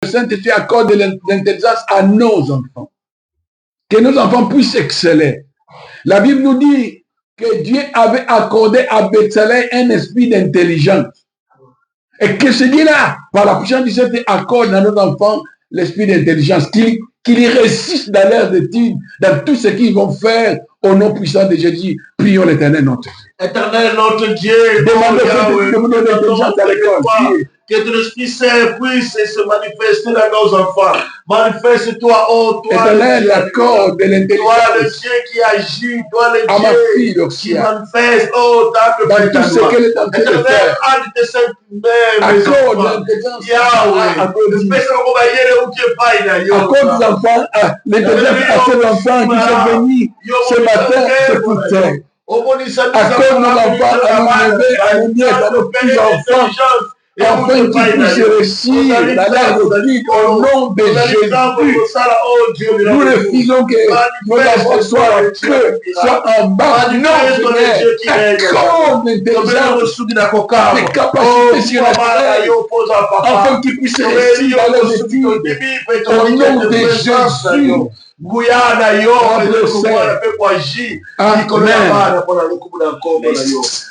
le Saint-Esprit accorde de l'intelligence à nos enfants. Que nos enfants puissent exceller. La Bible nous dit que Dieu avait accordé à Bethsaïda un esprit d'intelligence. Et que ce Dieu-là, par la puissance du Saint-Esprit, accorde à nos enfants l'esprit d'intelligence, qu'ils réussissent dans leurs études, dans tout ce qu'ils vont faire, au nom puissant de Jésus. Prions l'Éternel notre Dieu. Éternel notre Dieu, demandons l'intelligence à l'école. Que ton Esprit Saint puisse se manifester dans nos enfants. Manifeste-toi, oh toi, Éternel, accorde de l'intelligence. Toi le Dieu qui agit, toi le à ma fille, Dieu qui manifeste, oh dans tout ce qu'elle est en train de faire. Accorde l'intelligence. Accorde aux enfants, l'intelligence à ces enfants qui sont venus ce matin s'écouter. Accorde nos enfants à nous lever, à nous nièces, à nos petits-enfants, afin qu'ils puissent réussir dans leur vie au nom de Jésus. Nous refusons que nos enfants soient en bas. Non, Seigneur, accorde l'intelligence, des capacités surnaturelles, afin qu'ils puissent réussir dans leurs études au nom de Jésus. Amen.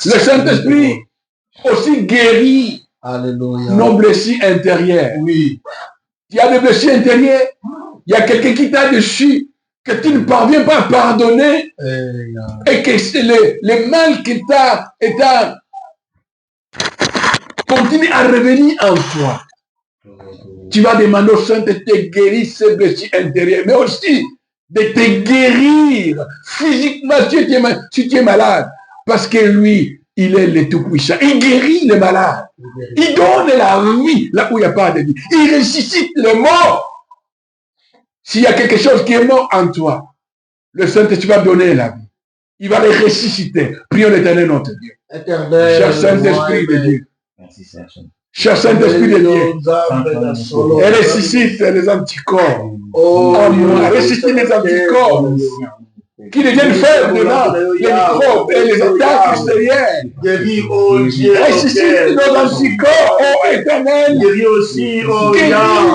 Le Saint-Esprit aussi guérit nos blessures intérieures. Oui. Il y a des blessures intérieures. Il y a quelqu'un qui t'a dessus, que tu ne parviens pas à pardonner. Et que le mal qui t'a continue à revenir en toi. Tu vas demander au Saint-Esprit de te guérir ces blessures intérieures, mais aussi de te guérir physiquement si tu es malade. Parce que lui, il est le tout-puissant. Il guérit les malades. Il donne la vie là où il n'y a pas de vie. Il ressuscite les morts. S'il y a quelque chose qui est mort en toi, le Saint-Esprit va donner la vie. Il va les ressusciter. Prions l'Éternel notre Dieu. Cher Saint-Esprit de Dieu. Cher Saint-Esprit de Dieu. Et ressuscite les anticorps. En moi. Ressuscite les anticorps. Qui deviennent faibles devant les microbes et les attaques extérieures. Ressuscite nos anticorps, ô Éternel. Guéris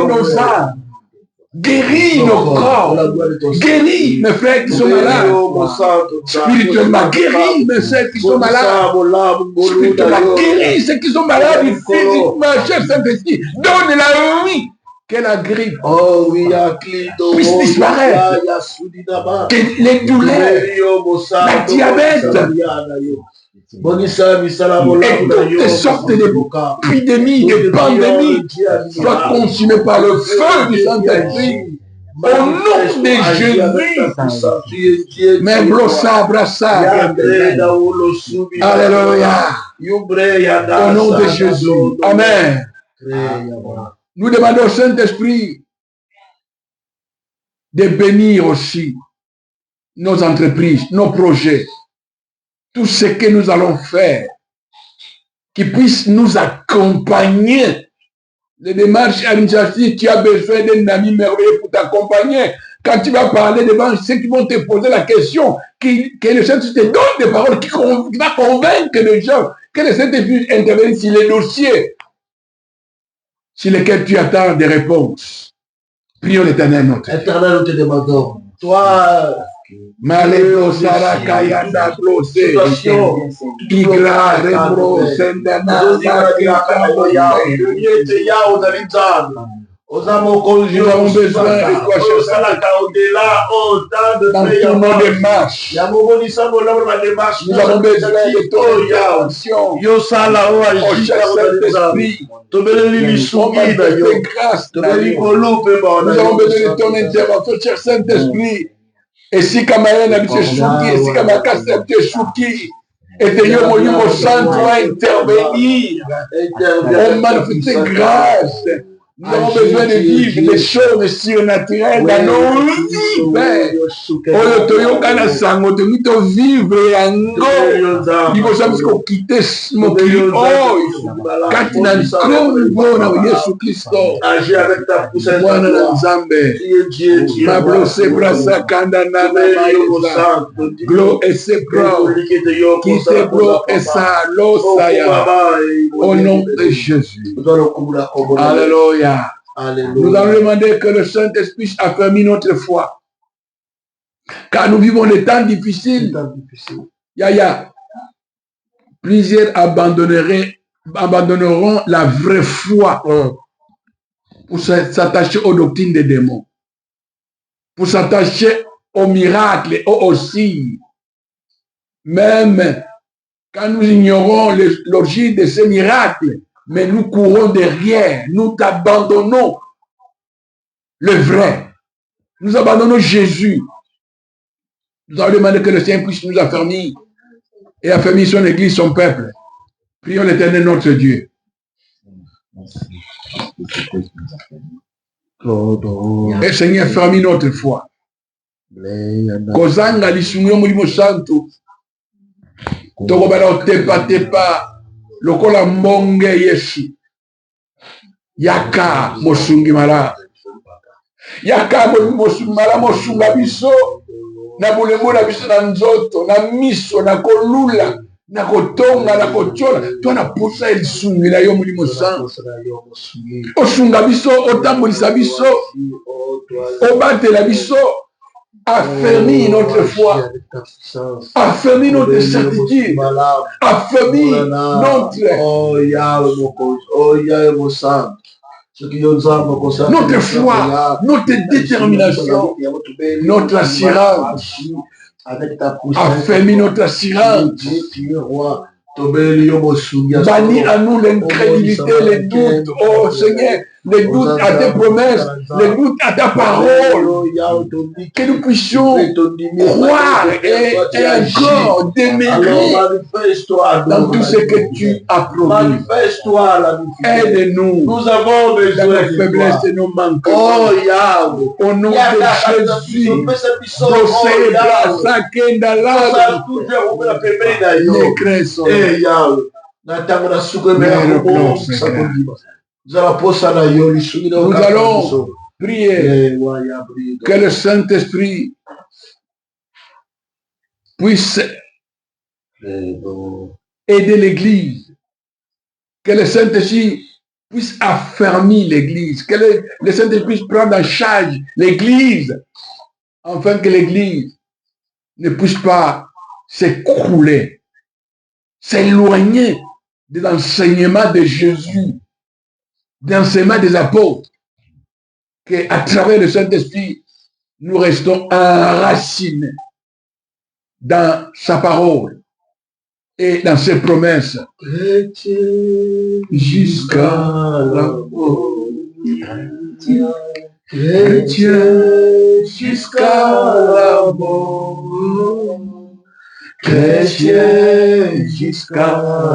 nos âmes. Guéris nos corps. Guéris mes frères qui sont malades. Spirituellement, guéris mes frères qui sont malades. Spirituellement, guéris ceux qui sont malades physiquement. Cher Saint-Esprit, donne la vie. Que la grippe puisse disparaître, que les douleurs, la diabète, et toutes sortes d'épidémies, de pandémies soient consumées par le feu du Saint-Esprit. Au nom de Jésus, mais brossa, brassa, alléluia, au nom de Jésus, amen. Nous demandons au Saint-Esprit de bénir aussi nos entreprises, nos projets, tout ce que nous allons faire, qui puisse nous accompagner. Les démarches administratives, tu as besoin d'un ami merveilleux pour t'accompagner. Quand tu vas parler devant ceux qui vont te poser la question, que le Saint-Esprit te donne des paroles qui va convaincre les gens, que le Saint-Esprit intervienne sur les dossiers sur lesquels tu attends des réponses. Prions l'Éternel notre Dieu. Éternel, nous te demandons. Toi, Malebo Sarakayanda Blose, Igla Rebro Sendana, nous avons besoin de toi, dans tout nos démarches. Nous avons besoin de ton intervention. Oh, cher Saint-Esprit, on m'a fait grâce. Nous avons besoin de ton intervention, cher Saint-Esprit. Et si Kamayen habite Chouki, et si Kamakas habite Chouki, et que Yomo Saint doit intervenir, on m'a fait grâce. Nous avons besoin de vivre des choses surnaturelles dans nos vies, Père. Oyo toyokana sango tomito vivre yango. Nous avons quitté mokili oyo. Kati na nkombo na Yesu Kristo. Agis avec ta puissance. Mwana na Nzambe. Mablose brasa kanda na mayosa. Glo ese bro. Kite bro esa lo saya. Au nom de Jésus. Alléluia. Nous allons demander que le Saint-Esprit affermisse notre foi. Car nous vivons des temps difficiles. Plusieurs abandonneront la vraie foi pour s'attacher aux doctrines des démons, pour s'attacher aux miracles, aux signes. Même quand nous ignorons l'origine de ces miracles, mais nous courons derrière, nous abandonnons le vrai. Nous abandonnons Jésus. Nous allons demander que le Seigneur puisse nous affermir et affermir son Église, son peuple. Prions l'Éternel notre Dieu. Et Seigneur, affermis notre foi. Kozanga lisunyo mulimo santo. Tokobala otepa lokola mbonge Yesu. Yaka mosungi mala. Yaka mosungi mala mosunga biso. Na bulemo na biso na nzoto, na miso, na kolula, na kotonga, na kochola. Twana posa elisungi na yo mulimo santo. Osunga biso, otambulisa biso. Obatela biso. Affermis notre foi, affermis notre certitude, affermis notre foi, notre détermination, notre assurance, affermis notre assurance. Bannis à nous l'incrédulité, les doutes, oh Seigneur, les doutes à tes promesses, les doutes à ta parole, que nous puissions croire et encore demeurer dans tout ce que tu as promis. Aide-nous dans nos faiblesses et nos manquements. Au nom de Jésus, nous allons prier que le Saint-Esprit puisse aider l'Église, que le Saint-Esprit puisse affermir l'Église, que le Saint-Esprit puisse prendre en charge l'Église, afin que l'Église ne puisse pas s'écrouler, s'éloigner de l'enseignement de Jésus, de l'enseignement des apôtres, qu'à travers le Saint-Esprit, nous restons enracinés dans sa parole et dans ses promesses. Jusqu'à la mort. Chrétien jusqu'à la mort. Chrétien jusqu'à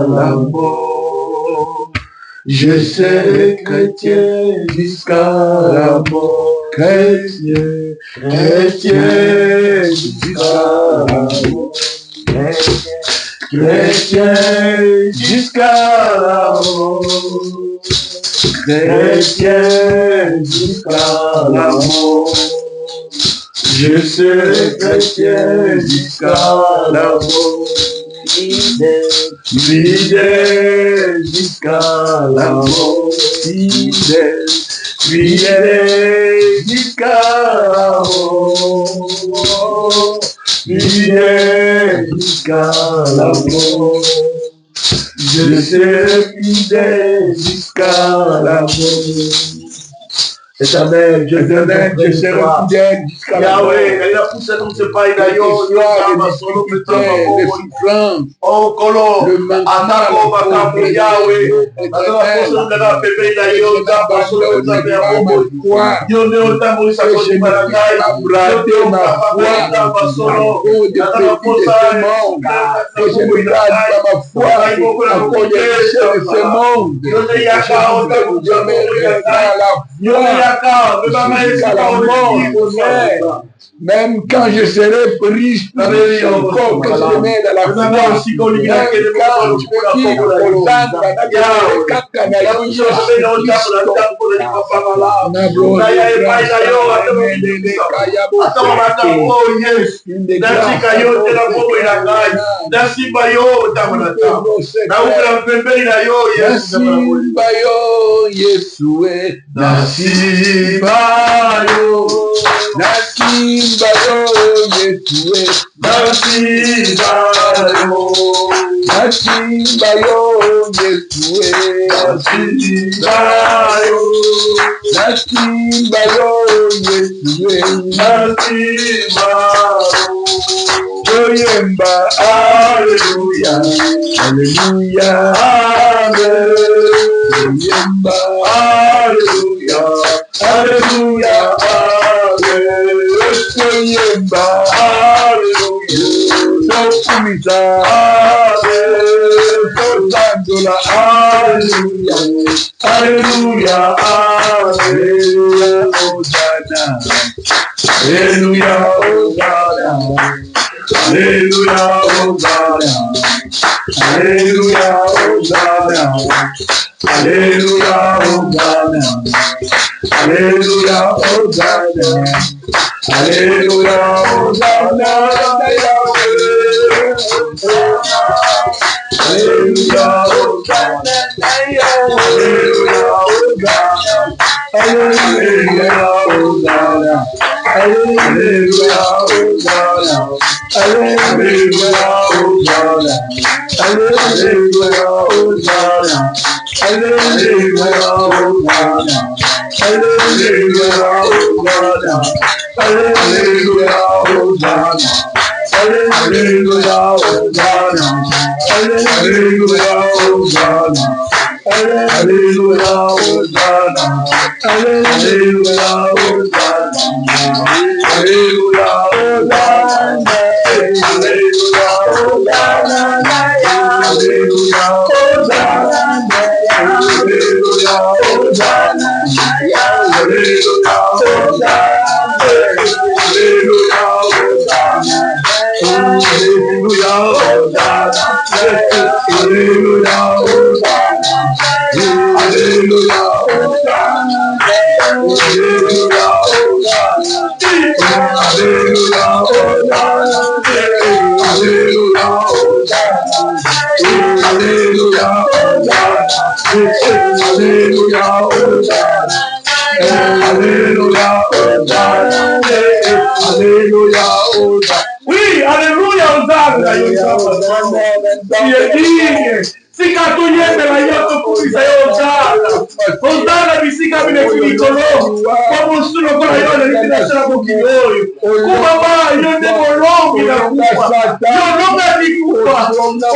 la mort. Je serai chrétien jusqu'à la mort. Chrétien, chrétien jusqu'à la mort. Chrétien jusqu'à la mort. Chrétien jusqu'à la mort. Je serai chrétien jusqu'à la mort. Fidèle jusqu'à la mort. Fidèle, fidèle jusqu'à la mort. Fidèle jusqu'à la mort. Je serai fidèle jusqu'à la mort. Éternel, je serai fidèle jusqu'à la mort. Le Même quand je serai pris encore que je mets dans la foi, même quand je me dis, Alléluia, Alléluia, Alléluia, Alléluia, Alléluia, Alléluia, Alléluia, Alléluia, Alléluia, Alléluia, Alléluia, oui, alléluia, Sika tunyembe la yoto kubisa yozala. Ozala bisika bine kulikolo. Kwa musuno kwa yone litinasela kukiyoyo. Kumama yonde molongi na kufa. Yononga ni kufa.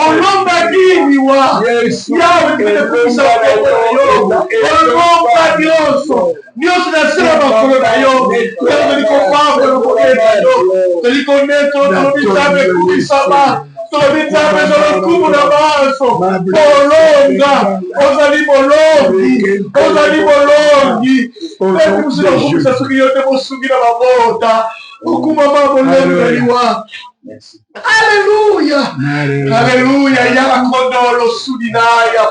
Olonga kini wa. Yawe kine kubisa yoto na yoga. Olonga dioso. Dioso na sila makolo na yoga. Yoga ni kofamu na kofamu na yoga. Teliko neto na bitame kubisa ma. Tobitame zolo kumu na maso. Bolonga. Ozali bolongi. Ozali bolongi. Eku musino kumisa sugi yote musugi na mabota. Ukuma mabolonga iwa. Alléluia. Alléluia. Yala kodolo sudinaya.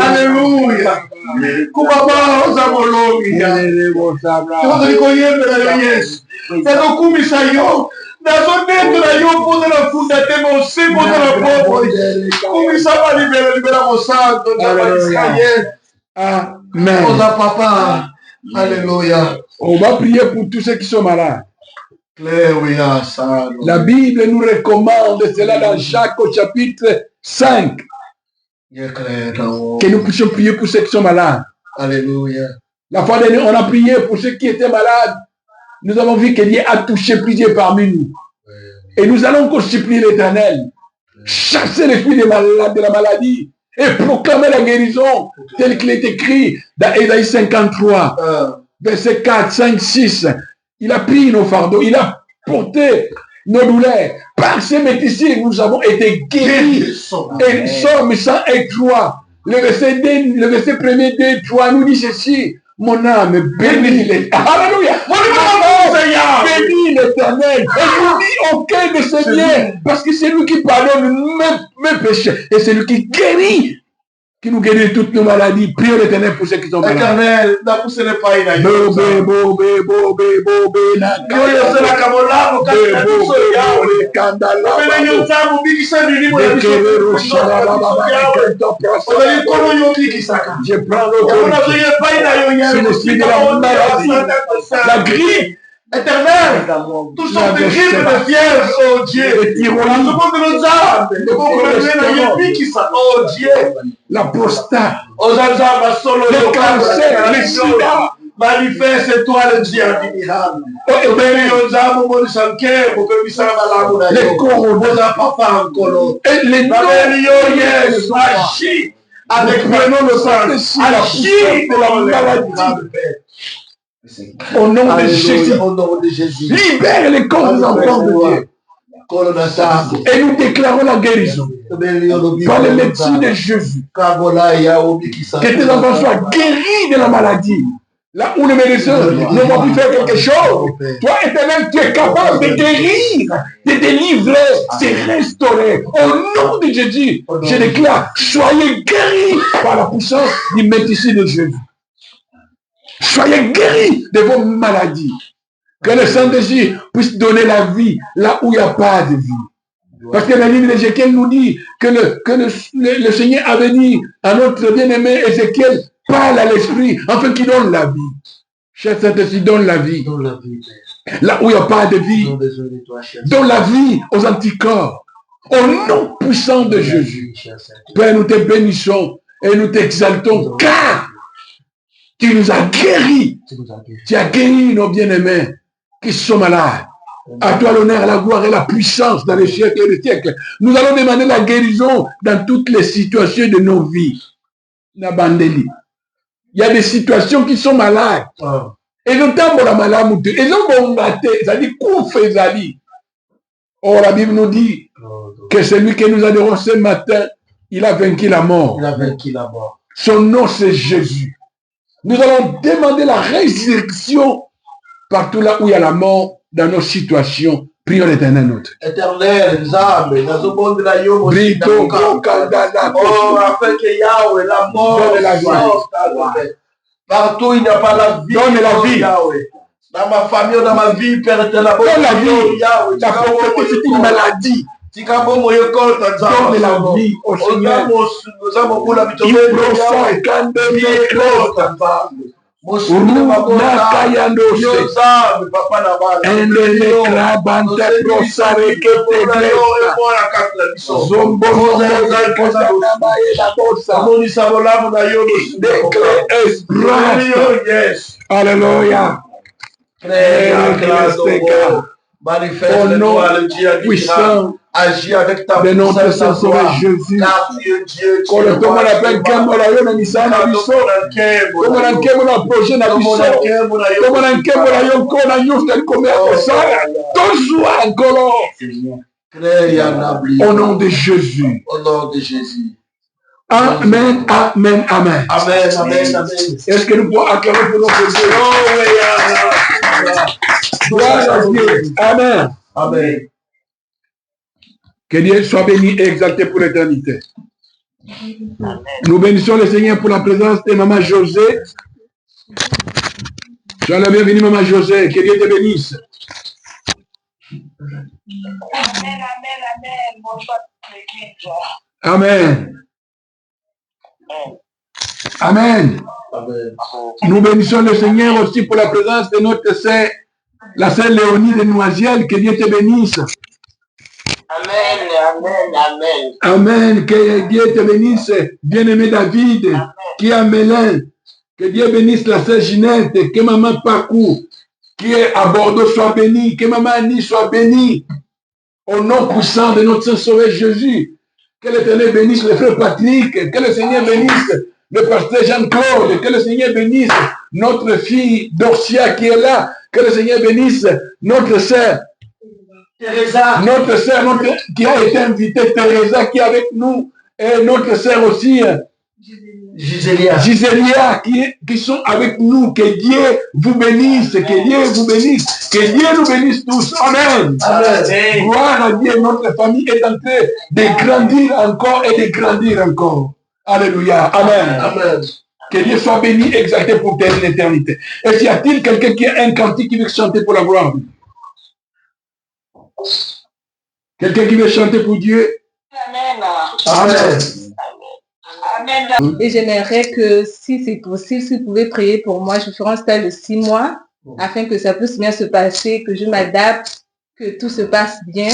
Alléluia. Kumama oza bolongi. Tewaza liko yembe na yesu. Teto kumisa yo. Nazoneto na yo pona na funda tema osebo na popo. Kumisa ba libera mosanto na Israël. Amen. Oza papa. Alléluia. On va prier pour tous ceux qui sont malades. La Bible nous recommande cela dans Jacques au chapitre 5. Que nous puissions prier pour ceux qui sont malades. Alléluia. La fois dernière, on a prié pour ceux qui étaient malades. Nous avons vu que Dieu a touché plusieurs parmi nous. Et nous allons encore supplier l'Éternel. Chasser l'esprit de la maladie. Et proclamer la guérison. Tel qu'il est écrit dans Ésaïe 53. Verset 4, 5, 6. Il a pris nos fardeaux. Il a porté nos douleurs. Par ces médecins, nous avons été guéris. Et Somme 103. Le verset 1er, 2, 3 nous dit ceci. Mon âme bénit les... Alléluia. bénis l'Éternel. Et nous dit aucun de ses biens, parce que c'est lui qui pardonne mes péchés, et c'est lui qui guérit. Qui nous guérit toutes nos maladies. Prions l'Éternel pour ceux qui sont malades. Éternel, n'a poussé le pas il a je prends la grippe. Éternel, tout sont des grippes de fièvre, oh Dieu. Oh Dieu. La prostate, le cancer, le sida. Manifeste-toi le Dieu admirable. Les corons, et les noms, agis avec prenons le sang, agis de la maladie. Au nom de Jésus, libère les corps des enfants de Dieu. Et nous déclarons la guérison par les médecins de Jésus. Que tes enfants soient guéris de la maladie. Là où les médecins ne vont plus faire quelque chose, toi, Éternel, tu es capable de guérir, de délivrer, de restaurer. Au nom de Jésus, je déclare, soyez guéris par la puissance du médecin de Jésus. Soyez guéris de vos maladies. Que le Saint-Esprit puisse donner la vie là où il n'y a pas de vie. Parce que le livre d'Ézéchiel nous dit que le Seigneur avait dit à notre bien-aimé Ézéchiel, parle à l'Esprit, afin qu'il donne la vie. Cher Saint-Esprit, donne la vie. Là où il n'y a pas de vie, donne la vie aux anticorps. Au nom puissant de Jésus. Père, nous te bénissons et nous t'exaltons, car tu nous as guéris. Tu as guéri nos bien-aimés qui sont malades. À toi l'honneur, la gloire et la puissance dans les siècles et les siècles. Nous allons demander la guérison dans toutes les situations de nos vies. Nabandeli. Il y a des situations qui sont malades. Et notamment la maladie. Ils ont gâté. C'est-à-dire, Koufezali. Or, la Bible nous dit que celui que nous adorons ce matin, il a vaincu la mort. Il a vaincu la mort. Son nom, c'est Jésus. Nous allons demander la résurrection partout là où il y a la mort dans nos situations. Prions l'Éternel notre. Éternel, Zambé, dans le monde de la Yomo, afin que Yahweh, la mort, partout il n'y a pas la vie. Donne la vie. Yahweh. Dans ma famille, dans ma vie, Père éternel, donne la vie. Yahweh. La pauvreté, c'est une maladie. Donne la vie au Seigneur. Alléluia. Manifeste-toi le Dieu puissant. Agis avec ta puissance à toi. Jésus. Car tu es Dieu. Comme on appelle Kembola, on a mis ça dans le son. Comme on a Kembola, projet dans le son. Comme on a Kembola, on a mis ça comme ça. Toujours encore. Au nom de Jésus. Au nom de Jésus. Amen, amen, amen. Amen, amen, amen. Est-ce que nous pouvons acclamer pour notre Dieu? Gloire à Dieu. Amen. Amen. Que Dieu soit béni et exalté pour l'éternité. Nous bénissons le Seigneur pour la présence de Maman José. Sois la bienvenue, Maman José. Que Dieu te bénisse. Amen, amen, amen. Amen. Amen. Nous bénissons le Seigneur aussi pour la présence de notre sœur, la sœur Léonie de Noisiel. Que Dieu te bénisse. Amen, amen, amen. Amen. Que Dieu te bénisse, bien-aimé David, amen. Qui est à Mélin. Que Dieu bénisse la sœur Ginette, que maman Pakou, qui est à Bordeaux, soit bénie. Que maman Annie soit bénie. Au nom puissant de notre Saint-Sauveur Jésus. Que l'Éternel bénisse le frère Patrick. Que le Seigneur bénisse le pasteur Jean-Claude. Que le Seigneur bénisse notre fille Dorcia qui est là. Que le Seigneur bénisse notre sœur Teresa. Notre sœur qui a été invitée, Teresa, qui est avec nous. Et notre sœur aussi, Giselia, qui sont avec nous. Que Dieu vous bénisse. Que Dieu vous bénisse. Que Dieu nous bénisse tous. Amen. Amen. Gloire à Dieu. Notre famille est en train de grandir encore et de grandir encore. Alléluia. Amen. Amen. Que Dieu soit béni, exalté pour l'éternité. Est-ce qu'il y a-t-il quelqu'un qui a un cantique qui veut chanter pour la gloire? Quelqu'un qui veut chanter pour Dieu? Amen. Amen. Amen. Et j'aimerais que, si c'est possible, si vous pouvez prier pour moi, je ferai un stage de 6 mois afin que ça puisse bien se passer, que je m'adapte, que tout se passe bien.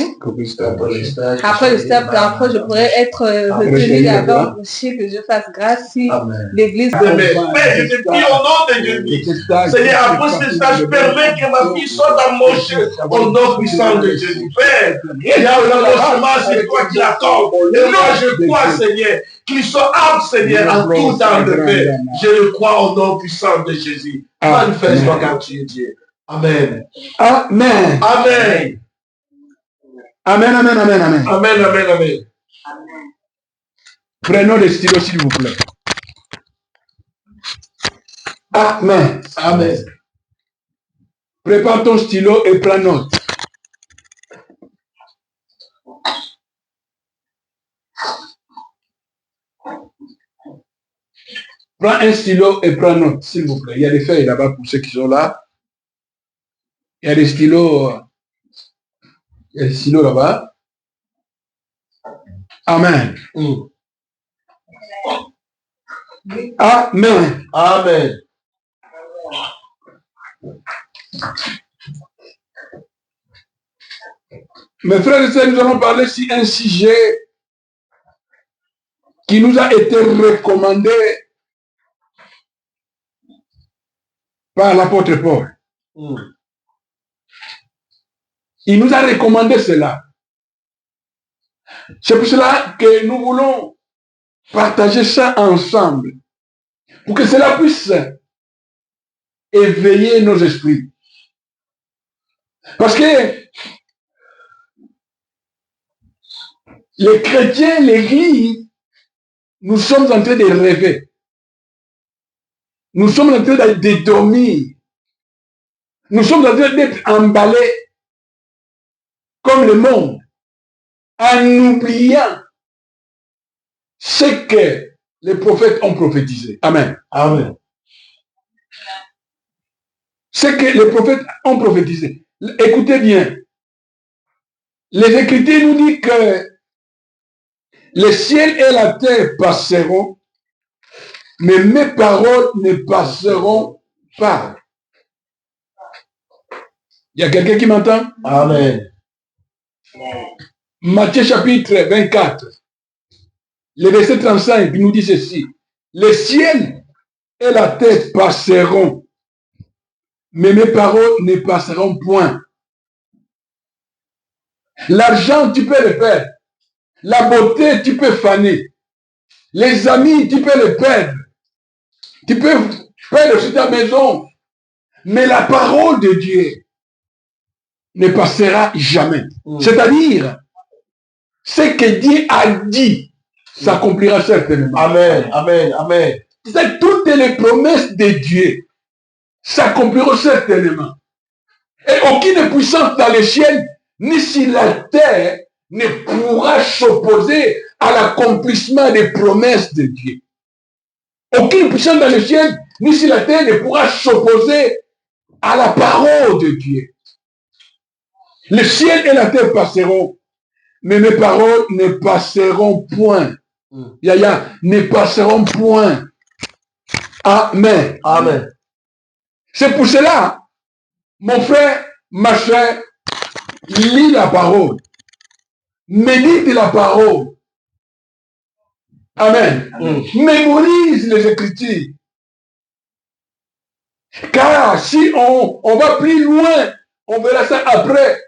Après le stage, après je pourrais être retenue d'abord, que je fasse grâce si l'église... Mais je te prie au nom de Jésus. Seigneur, après ce stage, permets que ma fille soit dans mon chef au nom puissant de Jésus. Père, il y a un c'est toi qui l'attends. Et moi, je crois, Seigneur, qu'il soit apte, Seigneur, en tout temps de paix. Je le crois au nom puissant de Jésus. Manifeste-toi quand tu es Dieu. Amen. Amen. Amen. Amen, amen, amen, amen. Amen, amen, amen. Prenons les stylos, s'il vous plaît. Amen. Amen. Prépare ton stylo et prends note. Prends un stylo et prends note, s'il vous plaît. Il y a des feuilles là-bas pour ceux qui sont là. Il y a des stylos. Il y a des stylos là-bas. Amen. Amen. Amen. Mes frères et sœurs, nous allons parler sur un sujet qui nous a été recommandé par l'apôtre Paul. Il nous a recommandé cela. C'est pour cela que nous voulons partager ça ensemble, pour que cela puisse éveiller nos esprits. Parce que les chrétiens, l'Église, nous sommes en train de rêver. Nous sommes en train de dormir. Nous sommes en train d'être emballés comme le monde, en oubliant ce que les prophètes ont prophétisé. Amen. Amen. Ce que les prophètes ont prophétisé. Écoutez bien. Les Écritures nous disent que le ciel et la terre passeront, mais mes paroles ne passeront pas. Il y a quelqu'un qui m'entend? Amen. Matthieu chapitre 24, le verset 35 nous dit ceci. Le ciel et la terre passeront, mais mes paroles ne passeront point. L'argent, tu peux le perdre. La beauté, tu peux faner. Les amis, tu peux les perdre. Tu peux perdre sur ta maison. Mais la parole de Dieu ne passera jamais. C'est-à-dire, ce que Dieu a dit s'accomplira certainement. Amen. Amen. Amen. C'est toutes les promesses de Dieu s'accompliront certainement. Et aucune puissance dans le ciel ni sur la terre ne pourra s'opposer à l'accomplissement des promesses de Dieu. Aucune puissance dans le ciel ni sur la terre ne pourra s'opposer à la parole de Dieu. Le ciel et la terre passeront, mais mes paroles ne passeront point. Yaya, ne passeront point. Amen. Amen. C'est pour cela, mon frère, ma chère, lis la parole. Médite la parole. Amen. Mémorise les Écritures. Car si on va plus loin, on verra ça après,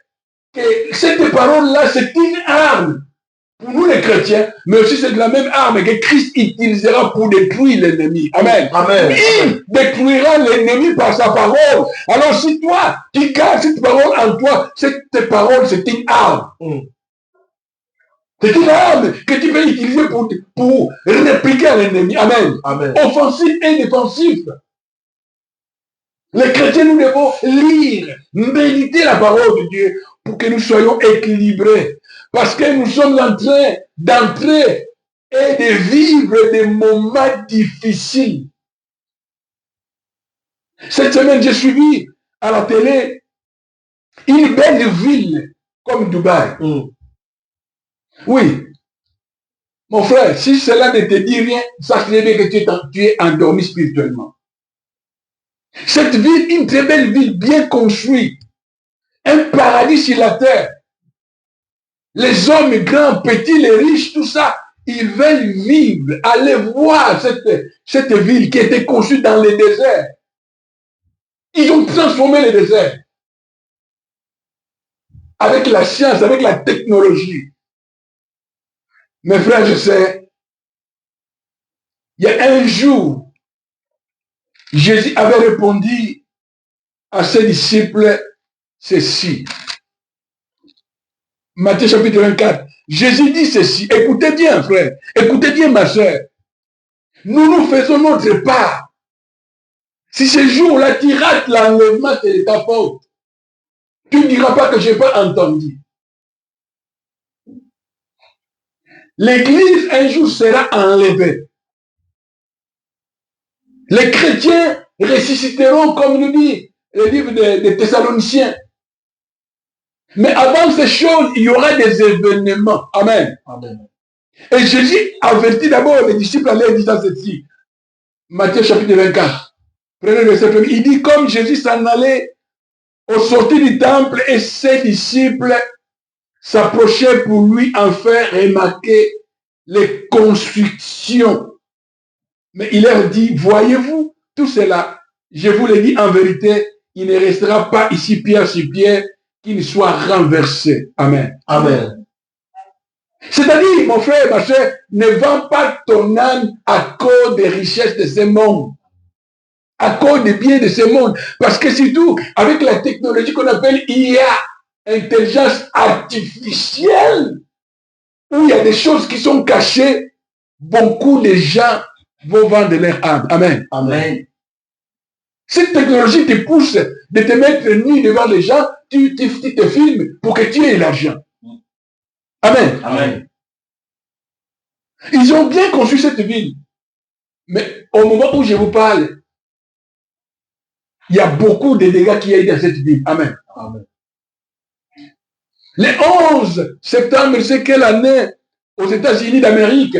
que cette parole-là, c'est une arme pour nous les chrétiens, mais aussi c'est de la même arme que Christ utilisera pour détruire l'ennemi. Amen. Amen. Il détruira l'ennemi par sa parole. Alors si toi, tu gardes cette parole en toi, cette parole, c'est une arme. C'est une arme que tu peux utiliser pour répliquer à l'ennemi. Amen. Amen. Offensif et défensif. Les chrétiens, nous devons lire, méditer la parole de Dieu pour que nous soyons équilibrés. Parce que nous sommes en train d'entrer et de vivre des moments difficiles. Cette semaine, j'ai suivi à la télé une belle ville comme Dubaï. Oui. Mon frère, si cela ne te dit rien, sache bien que tu es endormi spirituellement. Cette ville, une très belle ville, bien construite. Un paradis sur la terre. Les hommes grands, petits, les riches, tout ça, ils veulent vivre, aller voir cette ville qui était construite dans le désert. Ils ont transformé le désert. Avec la science, avec la technologie. Mes frères, je sais, il y a un jour, Jésus avait répondu à ses disciples ceci. Matthieu chapitre 24. Jésus dit ceci. Écoutez bien, frère. Écoutez bien, ma soeur. Nous faisons notre part. Si ce jour-là, tu rates l'enlèvement, c'est de ta faute. Tu ne diras pas que je n'ai pas entendu. L'église, un jour, sera enlevée. Les chrétiens ressusciteront, comme nous dit le livre des Thessaloniciens. Mais avant ces choses, il y aura des événements. Amen. Amen. Et Jésus avertit d'abord les disciples en leur disant ceci. Matthieu chapitre 24. Prenez le verset 1. Il dit comme Jésus s'en allait au sortir du temple et ses disciples s'approchaient pour lui en faire remarquer les constructions. Mais il leur dit, voyez-vous tout cela, je vous le dis en vérité, il ne restera pas ici pierre sur pierre qui ne soit renversé. Amen. Amen. C'est-à-dire, mon frère, ma soeur, ne vends pas ton âme à cause des richesses de ce monde. À cause des biens de ce monde. Parce que surtout, avec la technologie qu'on appelle IA, intelligence artificielle, où il y a des choses qui sont cachées, beaucoup de gens vont vendre leur âme. Amen. Amen. Cette technologie te pousse de te mettre nu devant les gens, tu te filmes pour que tu aies l'argent. Amen. Amen. Ils ont bien conçu cette ville. Mais au moment où je vous parle, il y a beaucoup de dégâts qui y a eu dans cette ville. Amen. Amen. Le 11 septembre, c'est quelle année aux États-Unis d'Amérique,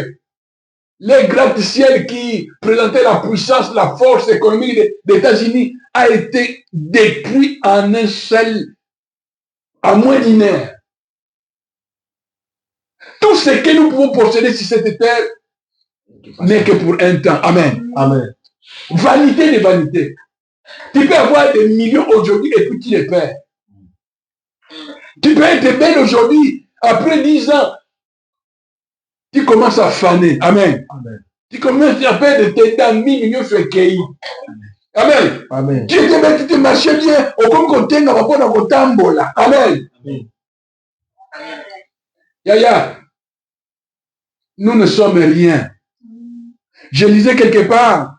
les gratte-ciel qui présentaient la puissance, la force économique des États-Unis a été détruit en un seul, à moins d'une heure. Tout ce que nous pouvons posséder sur cette terre n'est que pour un temps. Amen. Amen. Vanité de vanité. Tu peux avoir des millions aujourd'hui et puis tu les perds. Tu peux être belle aujourd'hui, après 10 ans, tu commences à faner. Amen. Amen. Tu commences à faire de tes dents 1 millions sur le Amen. Amen. Tu étais belle, tu te marchais bien, au comme qu'on t'aime, on va pas tambola. Amen. Amen. Yaya, nous ne sommes rien. Je lisais quelque part,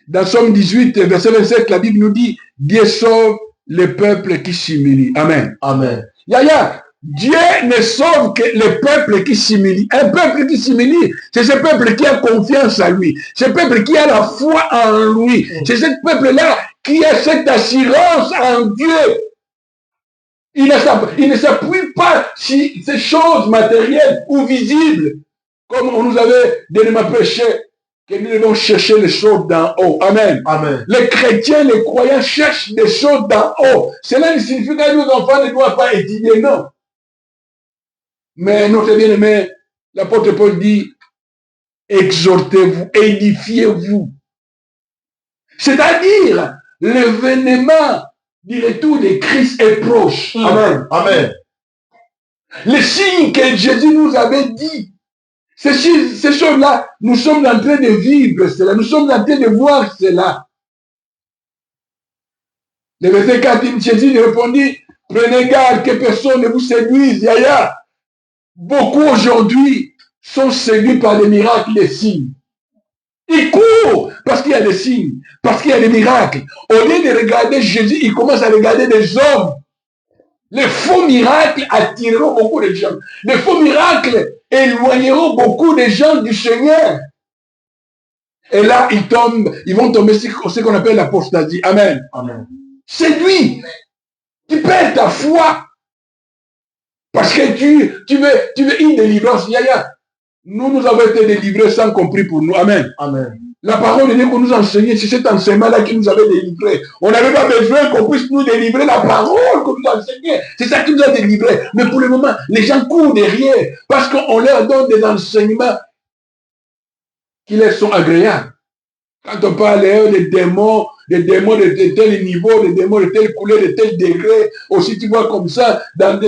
dans Somme 18, verset 27, la Bible nous dit, Dieu sauve le peuple qui s'humilie. Amen. Amen. Yaya, Dieu ne sauve que le peuple qui s'humilie. Un peuple qui s'humilie, c'est ce peuple qui a confiance en lui. Ce peuple qui a la foi en lui. C'est ce peuple-là qui a cette assurance en Dieu. Il ne s'appuie pas sur ces choses matérielles ou visibles, comme on nous avait dernièrement prêché, que nous devons chercher les choses d'en haut. Amen. Amen. Les chrétiens, les croyants cherchent des choses d'en haut. Cela ne signifie que nos enfants ne doivent pas étudier, non. Mais notre bien-aimé, l'apôtre Paul dit, exhortez-vous, édifiez-vous. C'est-à-dire, l'événement du retour de Christ est proche. Amen. Amen. Les signes que Jésus nous avait dit, ces choses-là, nous sommes en train de vivre cela, nous sommes en train de voir cela. Le verset 4, Jésus répondit, prenez garde que personne ne vous séduise, yaya. beaucoup aujourd'hui sont séduits par les miracles, les signes. Ils courent parce qu'il y a des signes, parce qu'il y a des miracles. Au lieu de regarder Jésus, ils commencent à regarder des hommes. Les faux miracles attireront beaucoup de gens. Les faux miracles éloigneront beaucoup de gens du Seigneur. Et là, ils vont tomber sur ce qu'on appelle l'apostasie. Amen. Amen. Séduit. Tu perds ta foi. Parce que tu veux une délivrance. Nous avons été délivrés sans compris pour nous. Amen. Amen. La parole de Dieu qu'on nous enseignait, c'est cet enseignement-là qui nous avait délivrés. On n'avait pas besoin qu'on puisse nous délivrer la parole qu'on nous enseignait. C'est ça qui nous a délivrés. Mais pour le moment, les gens courent derrière parce qu'on leur donne des enseignements qui leur sont agréables. Quand on parle des démons de tel niveau, des démons de telle couleur, de tel degré, aussi tu vois comme ça,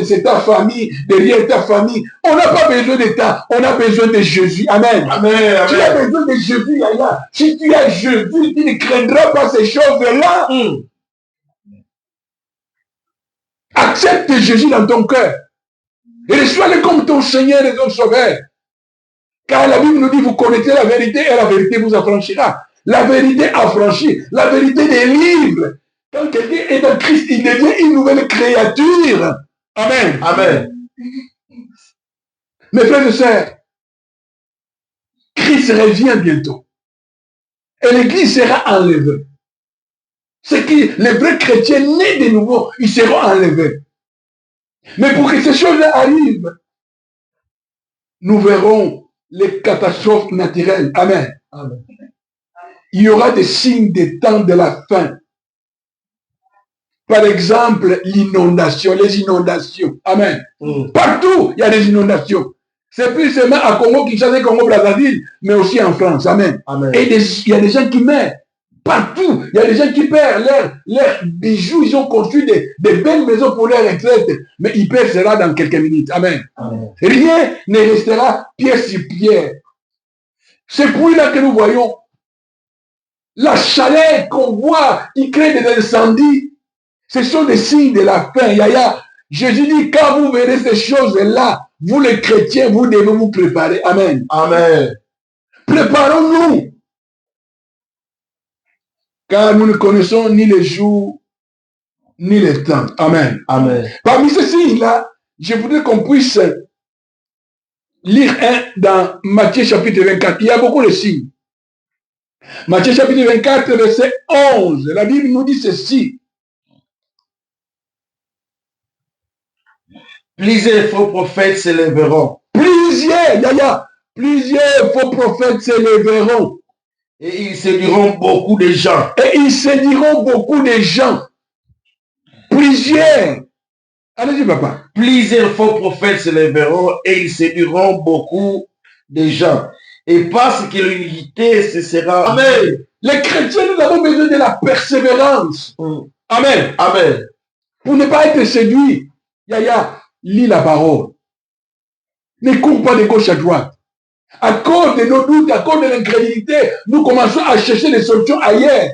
c'est ta famille, derrière ta famille. On n'a pas besoin d'État, on a besoin de Jésus. Amen. Amen. Tu as besoin de Jésus, Yaya. Si tu as Jésus, tu ne craindras pas ces choses-là. Accepte Jésus dans ton cœur. Et reçois-le comme ton Seigneur et ton Sauveur. Car la Bible nous dit, vous connaissez la vérité et la vérité vous affranchira. La vérité affranchit, la vérité délivre. Quand quelqu'un est dans Christ, il devient une nouvelle créature. Amen. Amen. Mes frères et sœurs, Christ revient bientôt. Et l'Église sera enlevée. C'est que les vrais chrétiens nés de nouveau, ils seront enlevés. Mais pour que ces choses-là arrivent, nous verrons les catastrophes naturelles. Amen. Amen. Il y aura des signes des temps de la fin. Par exemple, l'inondation, les inondations. Amen. Partout, il y a des inondations. C'est plus seulement à Congo, Kinshasa, Congo, Brazzaville, mais aussi en France. Amen. Amen. Et il y a des gens qui meurent. Partout, il y a des gens qui perdent leurs bijoux. Ils ont construit des belles maisons pour leur retraite. Mais ils perdent cela dans quelques minutes. Amen. Amen. Rien ne restera pierre sur pierre. C'est pour là que nous voyons la chaleur qu'on voit qui crée des incendies. Ce sont des signes de la fin. Yaya, Jésus dit, quand vous verrez ces choses-là, vous les chrétiens, vous devez vous préparer. Amen. Amen. Préparons-nous. Car nous ne connaissons ni les jours, ni les temps. Amen. Amen. Parmi ces signes-là, je voudrais qu'on puisse lire un dans Matthieu chapitre 24. Il y a beaucoup de signes. Matthieu chapitre 24, verset 11. La Bible nous dit ceci. Plusieurs faux prophètes s'élèveront. Plusieurs faux prophètes s'élèveront. Et ils séduiront beaucoup de gens. Et ils séduiront beaucoup de gens. Plusieurs. Allez-y, papa. Plusieurs faux prophètes s'élèveront et ils séduiront beaucoup de gens. Et parce que l'unité, ce sera... Amen. Les chrétiens, nous avons besoin de la persévérance. Amen. Amen. Pour ne pas être séduit. Yaya, lis la parole. Ne cours pas de gauche à droite. À cause de nos doutes, à cause de l'incrédulité, nous commençons à chercher des solutions ailleurs.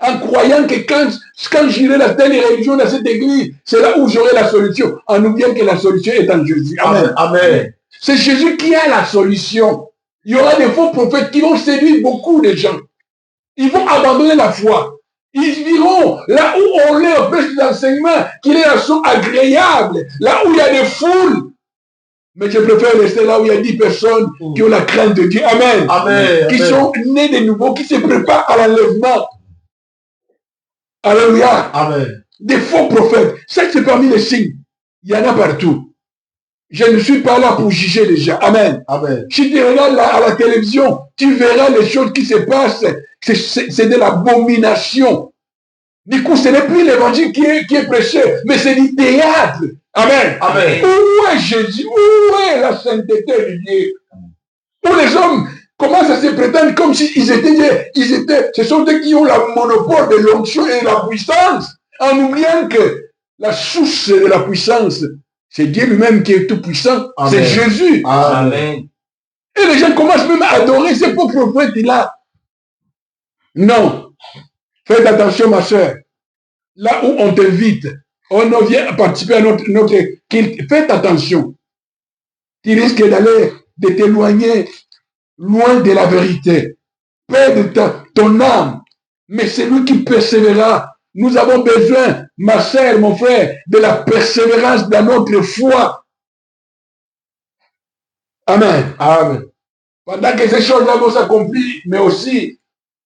En croyant que quand j'irai dans telle religion, dans cette église, c'est là où j'aurai la solution. En oubliant que la solution est en Jésus. Amen. Amen. C'est Jésus qui a la solution. Il y aura des faux prophètes qui vont séduire beaucoup de gens. Ils vont abandonner la foi. Ils iront là où on leur prêche des enseignements qui leur sont agréables. Là où il y a des foules. Mais je préfère rester là où il y a 10 personnes qui ont la crainte de Dieu. Amen. Amen. Qui sont nés de nouveau, qui se préparent à l'enlèvement. Alléluia. Amen. Des faux prophètes. Ça, c'est parmi les signes. Il y en a partout. Je ne suis pas là pour juger les gens. Amen. Amen. Si tu regardes à la télévision, tu verras les choses qui se passent. C'est de l'abomination. Du coup, ce n'est plus l'évangile qui est prêché, mais c'est du théâtre. Amen. Amen. Où est Jésus? Où est la sainteté de Dieu? Où les hommes commencent à se prétendre comme s'ils étaient, ce sont eux qui ont le monopole de l'onction et de la puissance, en oubliant que la source de la puissance, c'est Dieu lui-même qui est tout puissant. C'est Jésus. Amen. Et les gens commencent même à adorer ces pauvres prophètes-là. Non. Faites attention, ma soeur. Là où on t'invite, on vient participer à notre culte. Faites attention. tu risques de t'éloigner loin de la vérité. Perdre ton âme. Mais celui qui persévérera, nous avons besoin, ma sœur, mon frère, de la persévérance dans notre foi. Amen. Amen. Pendant que ces choses-là vont s'accomplir, mais aussi,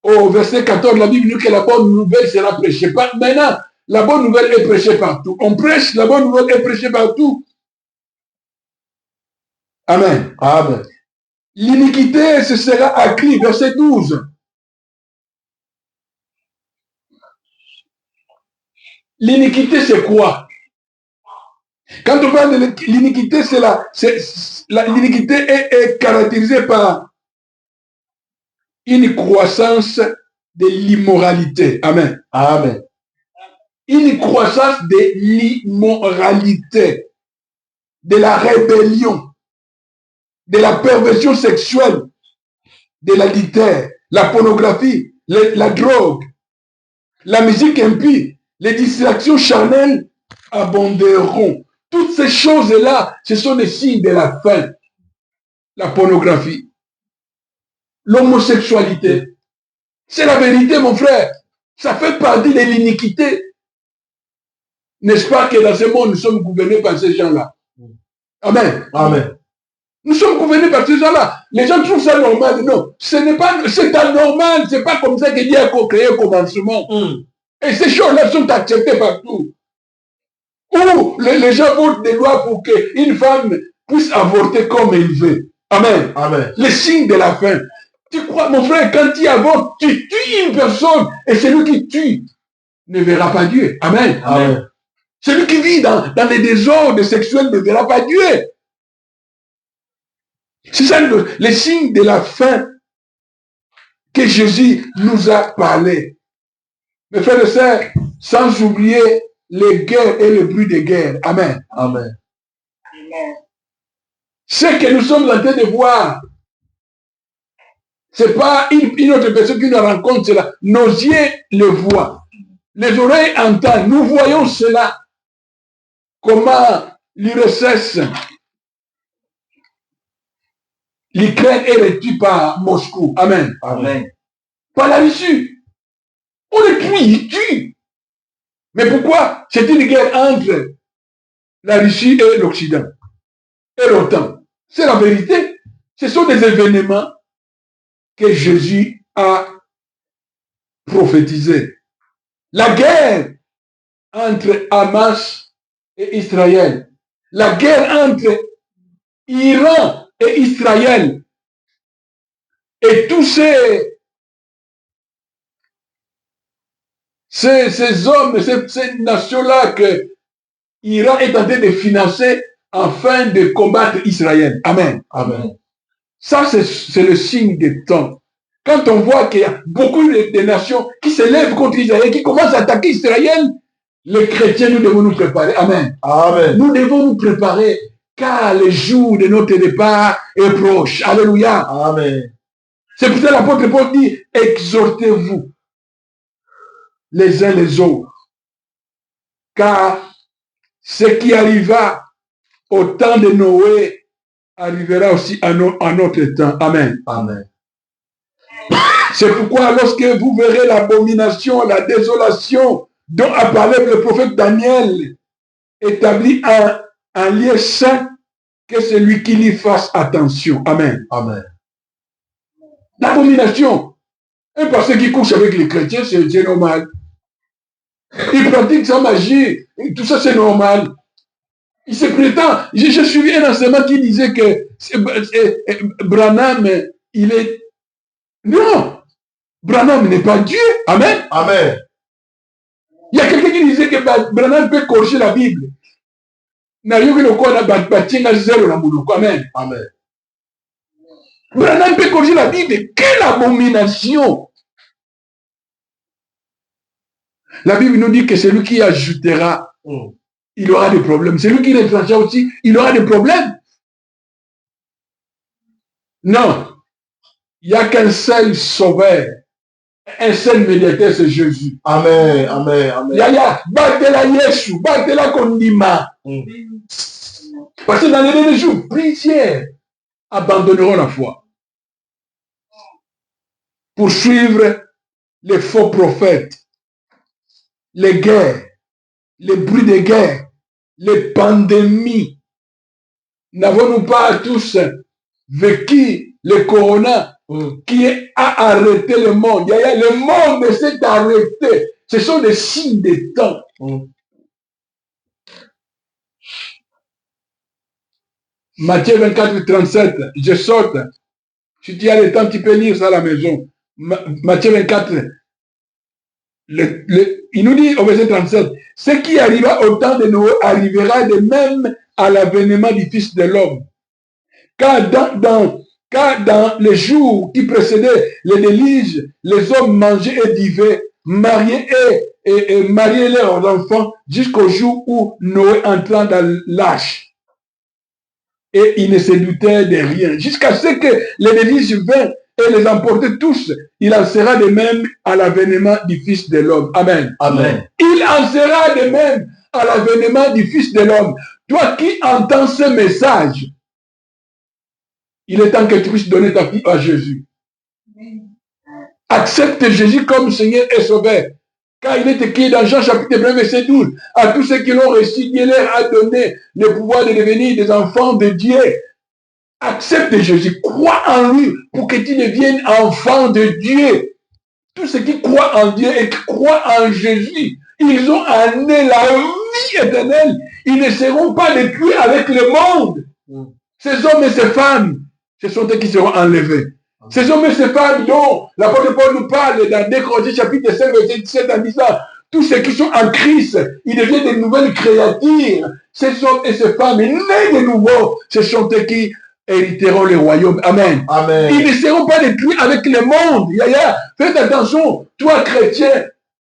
au verset 14, la Bible dit que la bonne nouvelle sera prêchée. Maintenant, la bonne nouvelle est prêchée partout. On prêche, la bonne nouvelle est prêchée partout. Amen. Amen. L'iniquité, ce sera accrue, verset 12. L'iniquité, c'est quoi? Quand on parle de l'iniquité, l'iniquité est caractérisée par une croissance de l'immoralité. Amen. Amen. Une croissance de l'immoralité, de la rébellion, de la perversion sexuelle, de l'adultère, la pornographie, la drogue, la musique impie, les distractions charnelles abonderont. Toutes ces choses-là, ce sont des signes de la fin. La pornographie, l'homosexualité. C'est la vérité, mon frère. Ça fait partie de l'iniquité. N'est-ce pas que dans ce monde, nous sommes gouvernés par ces gens-là? Amen. Amen. Nous sommes gouvernés par ces gens-là. Les gens trouvent ça normal. Non, ce n'est pas, c'est anormal. C'est pas comme ça que Dieu a créé au commencement. Et ces choses-là sont acceptées partout. Où les gens votent des lois pour qu'une femme puisse avorter comme elle veut. Amen. Amen. Les signes de la fin. Tu crois, mon frère, quand tu avortes, tu tues une personne. Et celui qui tue ne verra pas Dieu. Amen. Amen. Celui qui vit dans les désordres sexuels ne verra pas Dieu. C'est ça les signes de la fin que Jésus nous a parlé. Mes frères et sœurs, sans oublier les guerres et le bruit des guerres. Amen. Amen. Amen. Ce que nous sommes en train de voir, ce n'est pas une autre personne qui nous rencontre cela. Nos yeux le voient. Les oreilles entendent. Nous voyons cela. Comment l'URSS, l'Ukraine est réduite par Moscou. Amen. Amen. Par la Russie. On les tue, ils tuent. Mais pourquoi? C'est une guerre entre la Russie et l'Occident. Et l'OTAN. C'est la vérité. Ce sont des événements que Jésus a prophétisés. La guerre entre Hamas et Israël. La guerre entre Iran et Israël. Et tous ces hommes, ces nations-là que Iran est en train de financer afin de combattre Israël. Amen. Amen. Ça, c'est le signe des temps. Quand on voit qu'il y a beaucoup de nations qui se lèvent contre Israël, qui commencent à attaquer Israël, les chrétiens, nous devons nous préparer. Amen. Amen. Nous devons nous préparer car le jour de notre départ est proche. Alléluia. Amen. C'est pour ça que l'apôtre Paul dit, exhortez-vous les uns les autres. Car ce qui arriva au temps de Noé arrivera aussi à notre temps. Amen. Amen. C'est pourquoi lorsque vous verrez l'abomination, la désolation dont a parlé le prophète Daniel, établi un lieu saint, que celui qui y fasse attention. Amen. Amen. L'abomination. Un pasteur qui couche avec les chrétiens, c'est normal. Il pratique sa magie. Tout ça, c'est normal. Il se prétend. J'ai suivi un enseignement qui disait que Branham, il est... Non. Branham n'est pas Dieu. Amen. Amen. Il y a quelqu'un qui disait que Branham peut corriger la Bible. Amen. Amen. Branham peut corriger la Bible. Quelle abomination! La Bible nous dit que celui qui ajoutera, il aura des problèmes. Celui qui retranchera aussi, il aura des problèmes. Non. Il n'y a qu'un seul sauveur. Un seul médiateur, c'est Jésus. Amen. Amen. Amen. Yaya, batela Yesu, batela kondima. Parce que dans les derniers jours, plusieurs abandonneront la foi pour suivre les faux prophètes, les guerres, les bruits de guerre, les pandémies. N'avons-nous pas tous vécu le corona qui a arrêté le monde? Le monde s'est arrêté. Ce sont des signes des temps. Matthieu 24, 37, je saute. Si tu as le temps, tu peux lire ça à la maison. Matthieu 24, il nous dit au verset 37, ce qui arriva au temps de Noé arrivera de même à l'avènement du Fils de l'homme. Car dans les jours qui précédaient les déluges, les hommes mangeaient et vivaient, mariaient et mariaient leurs enfants jusqu'au jour où Noé entra dans l'âge. Et il ne se doutait de rien. Jusqu'à ce que les déluges vinrent et les emportaient tous. Il en sera de même à l'avènement du Fils de l'homme. Amen. Amen. Il en sera de même à l'avènement du Fils de l'homme. Toi qui entends ce message, il est temps que tu puisses donner ta vie à Jésus. Accepte Jésus comme Seigneur et Sauveur. Car il est écrit dans Jean chapitre 1, verset 12, à tous ceux qui l'ont reçu, Dieu leur a donné le pouvoir de devenir des enfants de Dieu. Accepte Jésus, crois en lui pour que tu deviennes enfant de Dieu. Tous ceux qui croient en Dieu et qui croient en Jésus, ils ont amené la vie éternelle. Ils ne seront pas détruits avec le monde. Ces hommes et ces femmes, ce sont eux qui seront enlevés. Ces hommes et ces femmes dont l'apôtre Paul nous parle dans 2 Corinthiens chapitre 5, verset 17 en disant, tous ceux qui sont en Christ, ils deviennent de nouvelles créatures. Ces hommes et ces femmes, nés de nouveau, ce sont eux qui hériteront le royaume. Amen. Amen. Ils ne seront pas détruits avec le monde. Faites attention, toi chrétien,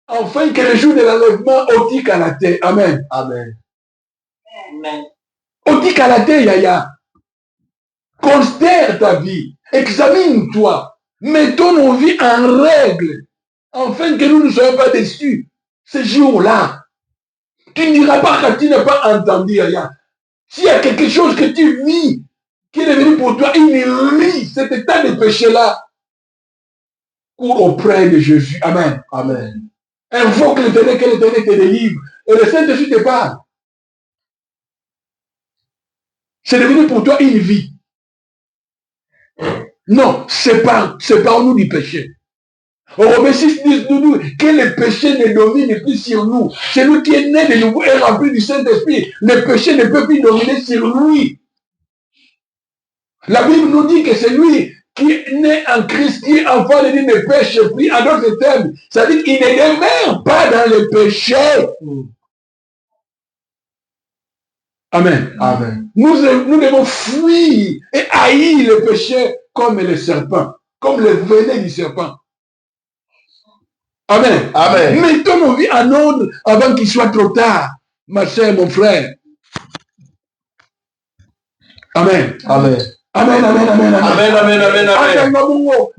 enfin que le jour de l'enlèvement otique à la terre. Amen. Amen. Amen. Otique à la terre, Yaya. Considère ta vie. Examine-toi. Mettons nos vies en règle. Afin que nous ne soyons pas déçus. Ce jour-là. Tu ne diras pas que tu n'as pas entendu, Yaya. S'il y a quelque chose que tu vis, qui est devenu pour toi une vie, cet état de péché-là, cours auprès de Jésus. Amen. Amen. Invoque l'Éternel, que l'Éternel te délivre. Et le Saint-Esprit te parle. C'est devenu pour toi une vie. Non, sépare-nous du péché. Romains 6 dit que le péché ne domine plus sur nous. C'est lui qui est né de nouveau et rempli du Saint-Esprit. Le péché ne peut plus dominer sur lui. La Bible nous dit que c'est lui qui est né en Christ, qui est enfant de Dieu, ne pêche plus. En d'autres termes, ça dit qu'il ne demeure pas dans le péché. Amen. Amen. Nous devons fuir et haïr le péché comme le serpent, comme le venin du serpent. Amen. Amen. Mettons nos vies en ordre avant qu'il soit trop tard, ma soeur, mon frère. Amen. Amen. Amen, amen, amen, amen. Amen, amen, amen, amen.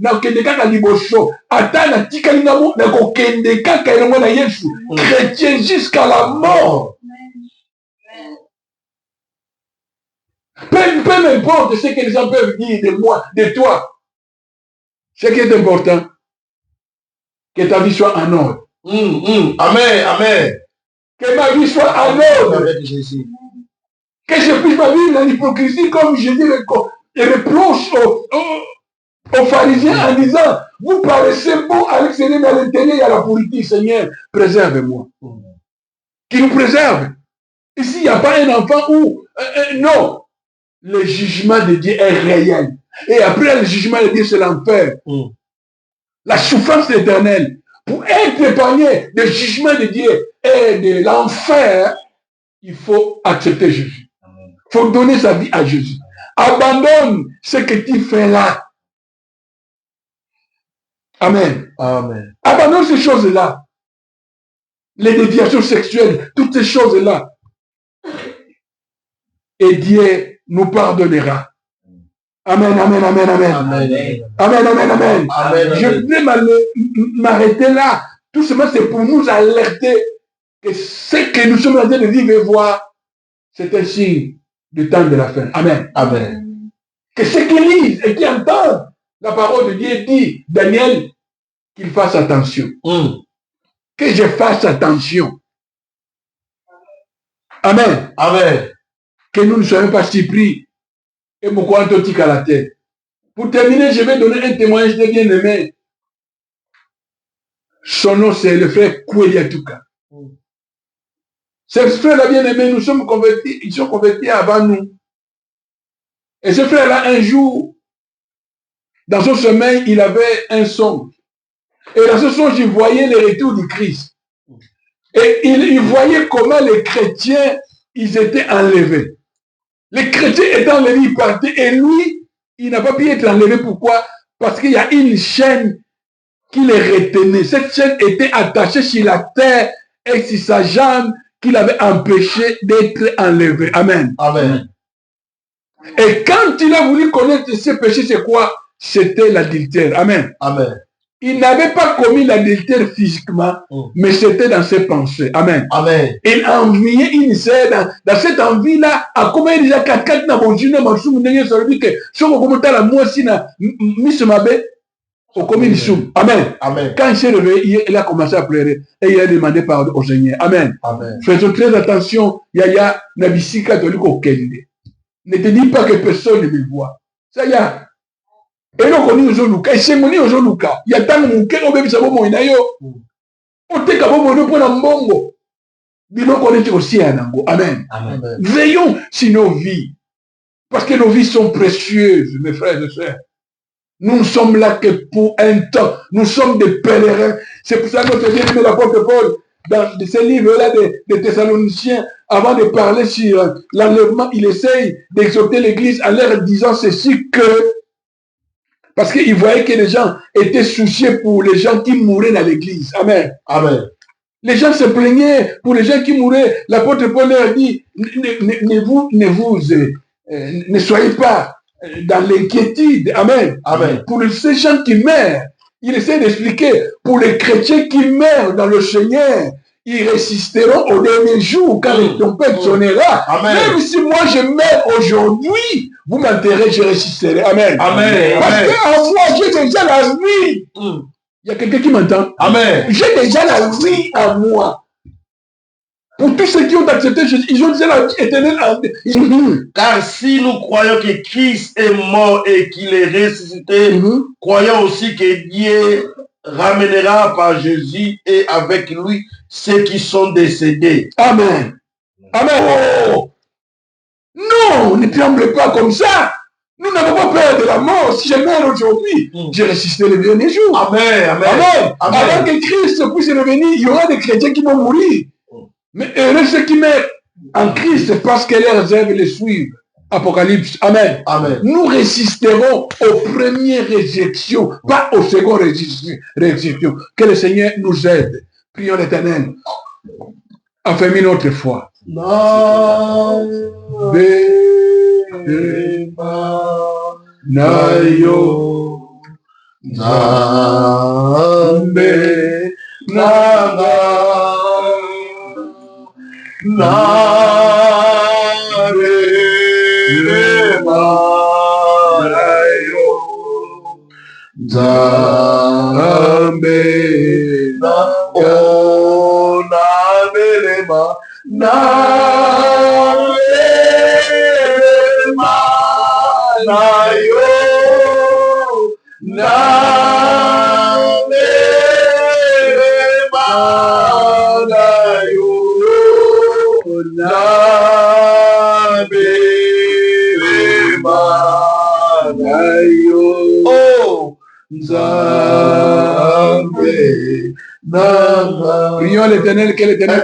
nakokende kaka liboso ata natikali nabo nakokende kaka elongo na Yesu chrétien jusqu'à la mort. Peu m'importe ce que les gens peuvent dire de moi, de toi. Ce qui est important, que ta vie soit en ordre. Amen, amen. Que ma vie soit en ordre. Que je puisse pas vivre dans l'hypocrisie comme Jésus reproche aux pharisiens en disant, vous paraissez bon avec ce dans l'intérieur et à la politique, Seigneur, préserve-moi. Qui nous préserve. Ici, il n'y a pas un enfant où, non, le jugement de Dieu est réel. Et après le jugement de Dieu, c'est l'enfer. La souffrance éternelle. Pour être épargné du jugement de Dieu et de l'enfer, il faut accepter Jésus. Il faut donner sa vie à Jésus. Abandonne ce que tu fais là. Amen. Amen. Abandonne ces choses-là. Les déviations sexuelles, toutes ces choses-là. Et Dieu nous pardonnera. Amen, amen, amen, amen. Amen. Amen, amen, amen. Amen. Je voulais m'arrêter là. Tout simplement, c'est pour nous alerter que ce que nous sommes en train de vivre et voir, c'est un signe du temps de la fin. Amen. Amen. Que ceux qui lisent et qui entendent la parole de Dieu dit, Daniel, qu'il fasse attention. Que je fasse attention. Amen. Amen. Que nous ne soyons pas surpris. Et beaucoup antotique à la tête. Pour terminer, je vais donner un témoignage de bien-aimé. Son nom, c'est le frère Koueliatuka. Ce frère-là, bien-aimé, nous sommes convertis, ils sont convertis avant nous. Et ce frère-là, un jour, dans son sommeil, il avait un songe. Et dans ce songe, il voyait le retour du Christ. Et il voyait comment les chrétiens, ils étaient enlevés. Les chrétiens étant enlevés, ils partaient. Et lui, il n'a pas pu être enlevé. Pourquoi? Parce qu'il y a une chaîne qui les retenait. Cette chaîne était attachée sur la terre et sur sa jambe qui l'avait empêché d'être enlevé. Amen. Amen. Et quand il a voulu connaître ses péchés, c'est quoi? C'était l'adultère. Amen. Amen. Il n'avait pas commis l'adultère physiquement, mais c'était dans ses pensées. Amen. Amen. Il enviait une sœur dans cette envie-là, à combien il y a 4 na bonjour, na bonjour, na bonjour, que si on commence à la moi si na mis ma bé, au commun soum. Amen. Amen. Quand il s'est réveillé, il a commencé à pleurer et il a demandé pardon au Seigneur. Amen. Amen. Faisons très attention. Yaya Nabisi catholique au Kende. Ne te dis pas que personne ne me voit. Ça y a. Et donc on est aux Luka. Et c'est mon aux Luka. Il y a tant de monde qui ont besoin de moi. On te capable de prendre un bongo. Dis-nous qu'on est aussi à Nango. Amen. Amen. Veillons sur nos vies. Parce que nos vies sont précieuses, mes frères et sœurs. Nous ne sommes là que pour un temps. Nous sommes des pèlerins. C'est pour ça que notre bien-aimé l'apôtre Paul, dans ce livre-là des Thessaloniciens, avant de parler sur l'enlèvement, il essaye d'exhorter l'Église en leur disant ceci que, parce qu'il voyait que les gens étaient souciés pour les gens qui mouraient dans l'Église. Amen. Amen. Les gens se plaignaient pour les gens qui mouraient. L'apôtre Paul leur dit, ne soyez pas dans l'inquiétude. Amen. Amen. Pour ces gens qui meurent, il essaie d'expliquer, pour les chrétiens qui meurent dans le Seigneur, ils résisteront au dernier jour quand le trompette sonnera. Amen. Même si moi je meurs aujourd'hui, vous m'enterrez, je résisterai. Amen. Amen. Parce qu'en moi, j'ai déjà la vie. Il y a quelqu'un qui m'entend. Amen. J'ai déjà la vie en moi. Pour tous ceux qui ont accepté Jésus, ils ont déjà la vie éternelle en eux. Car si nous croyons que Christ est mort et qu'il est ressuscité, croyons aussi que Dieu ramènera par Jésus et avec lui ceux qui sont décédés. Amen. Amen. Oh. Non, ne tremblez pas comme ça. Nous n'avons pas peur de la mort. Si je meurs aujourd'hui, je résisterai le dernier jour. Amen. Amen. Amen. Amen. Avant que Christ puisse revenir, il y aura des chrétiens qui vont mourir. Mais heureux ceux qui meurent en Christ parce que leurs œuvres les suivent. Apocalypse. Amen. Amen. Nous résisterons aux premières réjections, pas aux secondes réjections. Que le Seigneur nous aide. Prions l'Éternel. Affermis notre foi. Nayo Nambe Naga Zambe na o na belema na belema na yo na belema na yo na belema na yo. Oh. Prions l'Éternel, que l'Éternel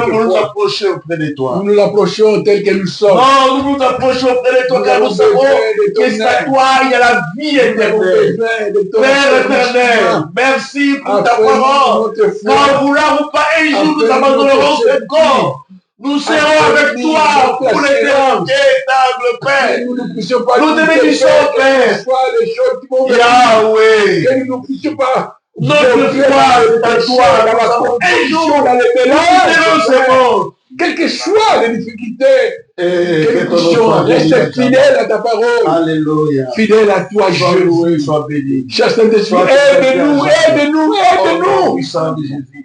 nous nous approchons auprès de toi. Nous nous approchons tel que nous sommes. Non, nous nous approchons auprès de toi, car nous savons que c'est à toi, il y a la vie éternelle. Père éternel, merci pour ta parole. Car vouloir ou pas, un jour nous abandonnerons ce corps. Nous serons avec toi pour l'éternité, table Père. Nous ne bénissons, Père. Yahweh. Nous ne puissions pas. Notre foi est à toi. Un jour, nous serons ce monde. quelles que soient les difficultés que nous puissions rester fidèles à ta parole. Alléluia. Fidèle à toi, Jésus. Sois béni. Cher Saint-Esprit, aide-nous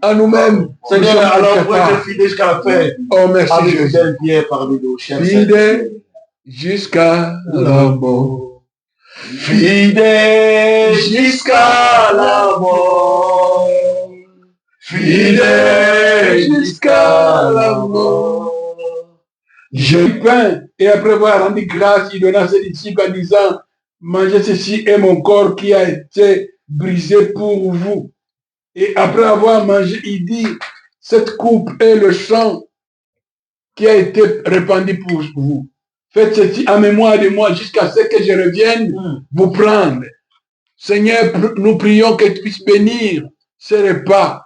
à nous-mêmes. Seigneur, alors pour être fidèle jusqu'à la fin. Oh, merci Jésus. Viens parmi nous, cher Fidèle jusqu'à la mort. Fidèle jusqu'à la mort. Fidèle jusqu'à la mort. Je peins et après avoir rendu grâce, il donna ses disciples en disant, mangez ceci est mon corps qui a été brisé pour vous. Et après avoir mangé, il dit, cette coupe est le sang qui a été répandu pour vous. Faites ceci en mémoire de moi jusqu'à ce que je revienne vous prendre. Seigneur, nous prions que tu puisses bénir ce repas,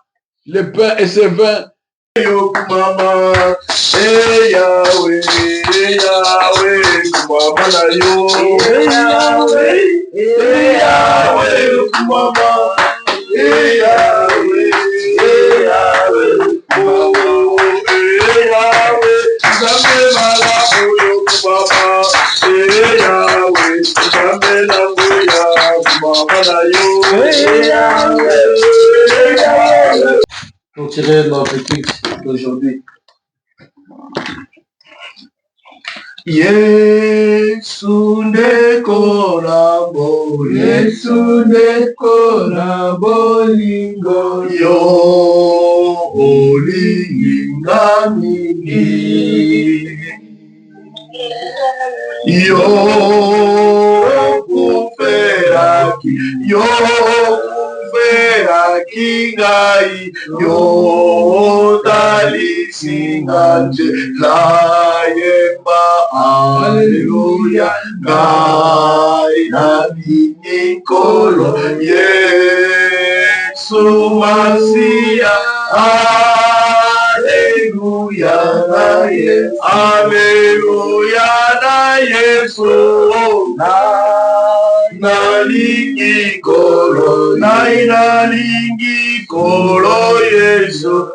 le pain et ce vin. Mama, Yahweh, Yahweh, Mama na yo, Yahweh, Yahweh, Mama, Yahweh, Yahweh, Yahweh, Zambe mala moyo Mama, Yahweh, Zambe na moya Mama na yo, Yahweh, Yahweh. Pour tirer notre texte d'aujourd'hui. Yesu ndekolabo, Yesu ndekolabolingo yo olinga mingi yo kuferaki yo kingai yo talisinganje layemba aleluya ngai na minikolo Yesu Masia aleluya na Yesu aleluya na Yesu nalingi kolo nalingi kolo Yesu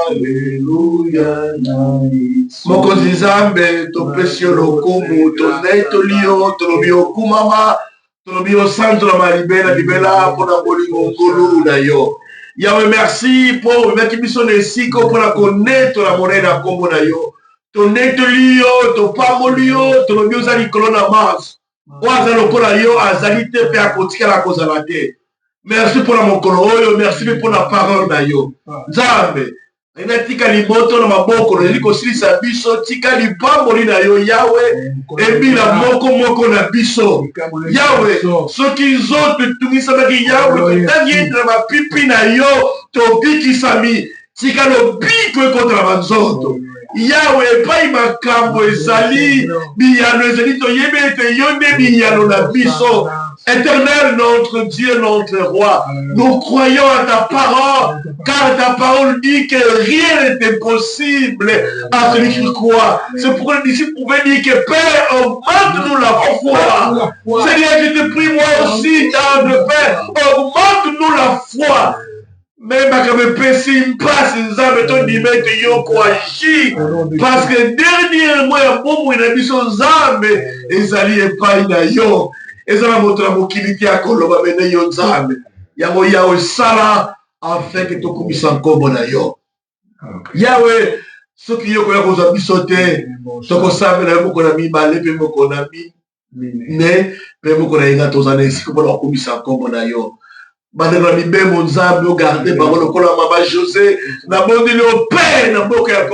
aleluya na Yesu mokonzi Nzambe topesi yo lokumu tozali tolio tolobi okumama tolobi osanzola libela mpona bolingo ngolu na yo Yahweh merci pour omemaki biso na esika mpona konetola monene na kombo na yo tonetoli yo topamoli yo tolobi oza likolo na masa oyo aza lokola yo azali te mpe akotikala kozala te merci mpona mokolo oyo merci mpe mpona parole na yo Nzambe natika liboto na maboko nazali kosilisa biso tika lipamboli na yo Yawe ebila moko na biso Yawe soki nzoto etungisamaki Yawe totangi ete na mapipi na yo tobikisami tika lobiko ekota na banzoto Yawe epai makambo ezali biyano ezali toyebi ete yo nde biyano na biso Éternel notre Dieu, notre roi, nous croyons à ta parole, car ta parole dit que rien n'est impossible à celui qui croit. C'est pourquoi les disciples pouvaient dire que Père, augmente-nous la foi. Seigneur, je te prie moi aussi, dans le Père, augmente-nous la foi. Même à me péché, il passe, Nzambe, ton dimètre, yo, quoi, parce que dernièrement, il y a beaucoup de missions, Nzambe, et Zali et Païna, yo. ezala moto na mokili te akoloba mene yo Nzambe yango Yawe sala afin que tokumisa nkombo na yo Yawe soki yo koya kozwa biso te tokosambela yo moko na mibale mpe moko na mine mpe moko na yenga toza na esika mpona kokumisa nkombo na yo bandeko na mibembo Nzambe ogarde bango lokola mama José na bondeli yo mpe na mboka ya